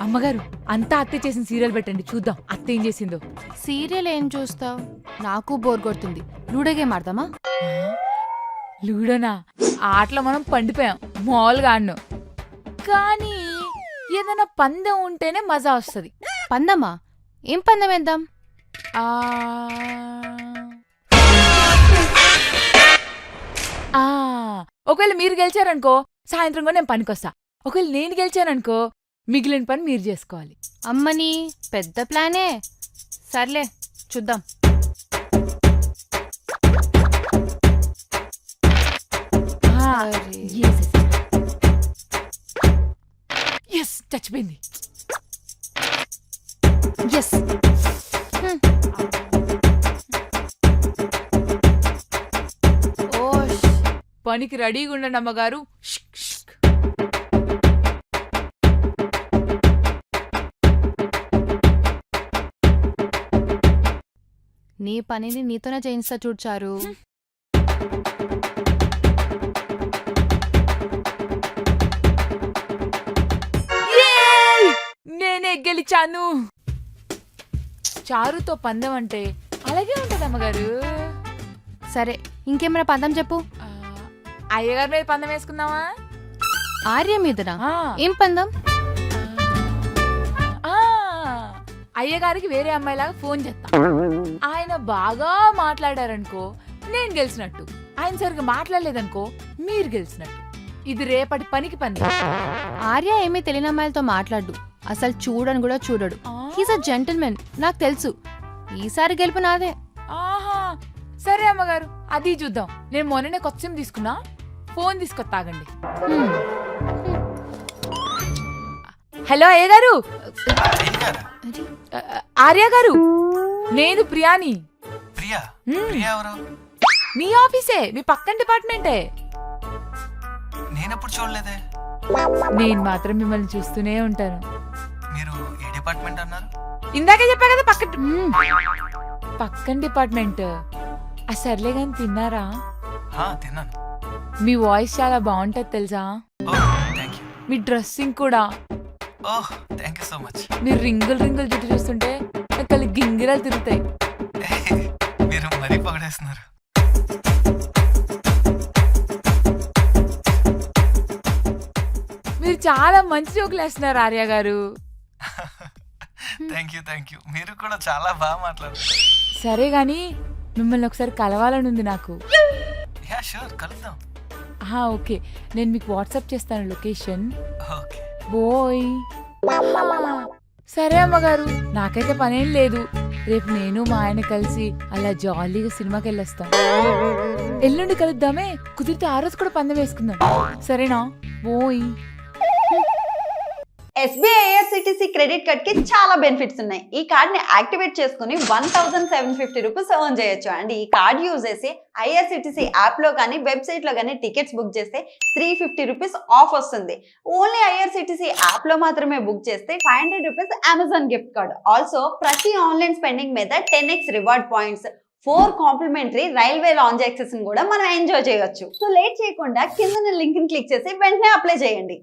అమ్మగారు అంతా అత్తే చేసిన సీరియల్ పెట్టండి చూద్దాం అత్త ఏం చేసిందో. సీరియల్ ఏం చూస్తావు? నాకు బోర్ కొడుతుంది. లూడో గేమ్ ఆడదామా? లూడోనా? ఆటలో మనం పండిపోయాం, మామూలుగా ఆడినాం. కానీ ఏదైనా పందెం ఉంటేనే మజా వస్తుంది. పందమా? ఏం పందెం వేద్దాం? ఆ ఒకవేళ మీరు గెలిచారనుకో సాయంత్రం కూడా నేను పనికొస్తా. ఒకవేళ నేను గెలిచాననుకో మిగిలిన పని మీరు చేసుకోవాలి. అమ్మని పెద్ద ప్లానే. సర్లే చూద్దాం. చచ్చిపోయింది. ఎస్. పనికి రెడీగా ఉండండి అమ్మగారు. నీ పనిని నీతోనే చేయిస్తా చూడ్చారు. నేనే గెలిచాను. చారుతో పందెం అంటే అలాగే ఉంటది అమ్మగారు. సరే ఇంకేమైనా పందెం చెప్పు. అయ్యగారి మీద పందెం వేసుకుందామా? ఆర్య మీదనా? ఏం పందెం? అయ్యగారికి వేరే అమ్మాయిలాగా ఫోన్ చేస్తా. ఆయన బాగా మాట్లాడారనుకో నేను గెలిచినట్టు, ఆయన సరిగ్గా మాట్లాడలేదనుకో మీరు గెలిచినట్టు. ఇది రేపటి పనికి పందెం. ఆర్య ఏమీ తెలియని అమ్మాయిలతో మాట్లాడు, అసలు చూడని కూడా చూడడు. హీస్ అ జెంటిల్మెన్, నాకు తెలుసు. ఈసారి గెలుపు నాదే. ఆహా సరే అమ్మగారు, అది చూద్దాం. నేను మొన్ననే కొత్త సిమ్ తీసుకున్నా, ఫోన్ తీసుకొస్తాగండి. హలో అయ్య గారు. ఆర్య గారు, నేను ప్రియాని. మీ ఆఫీసే, మీ పక్కన డిపార్ట్మెంటే. నేనెప్పుడు చూడలేదే. నేను మాత్రం మిమ్మల్ని చూస్తూనే ఉంటాను. మీరు ఏ డిపార్ట్మెంట్ అన్నారు? ఇందాకే చెప్పా కదా పక్కన డిపార్ట్మెంట్. సర్లే గాని తిన్నారా? తిన్నాను. మీ వాయిస్ చాలా బాగుంటది తెలుసా. మీ డ్రెస్సింగ్ కూడా. So much. మీరు రింగులు జుట్టు చూస్తుంటే నాకు గింగిరాలు తిరుగుతాయి. మీరు మరీ పొగడేస్తున్నారు. మీరు చాలా మంచి జోకులు వేస్తున్నారు ఆర్య గారు. Thank you. మీరు కూడా చాలా బాగా మాట్లాడారు. సరే గాని మిమ్మల్ని ఒకసారి కలవాలని ఉంది నాకు. షూర్, కలుద్దాం. ఓకే, నేను మీకు వాట్సాప్ చేస్తాను లొకేషన్. ఓకే బోయ్. సరే అమ్మగారు, నాకైతే పనేం లేదు. రేపు నేను మా ఆయన కలిసి అలా జాలీగా సినిమాకి వెళ్ళొస్తాం. ఎల్లుండి కలుద్దామే, కుదిరితే ఆ రోజు కూడా పందెం వేసుకుందాం. సరేనా? బోయ్. SBI IRCTC క్రెడిట్ కార్డ్ కి చాలా బెనిఫిట్స్ ఉన్నాయి. ఈ కార్డ్ ని యాక్టివేట్ చేసుకుని 1750 రూపీస్ ఎర్న్ చేయొచ్చు. అండ్ ఈ కార్డ్ యూజ్ చేసి IRCTC యాప్ లో కానీ వెబ్సైట్ లో కానీ టికెట్స్ బుక్ చేస్తే 350 రూపీస్ ఆఫ్ వస్తుంది. ఓన్లీ IRCTC యాప్ లో మాత్రమే బుక్ చేస్తే 500 rupees Amazon gift card. Also ప్రతి ఆన్లైన్ స్పెండింగ్ మీద 10x reward points, 4 complimentary railway lounge access కూడా మనం ఎంజాయ్ చేయొచ్చు. సో లేట్ చేయకుండా కింద లింక్ ని క్లిక్ చేసి వెంటనే అప్లై చేయండి.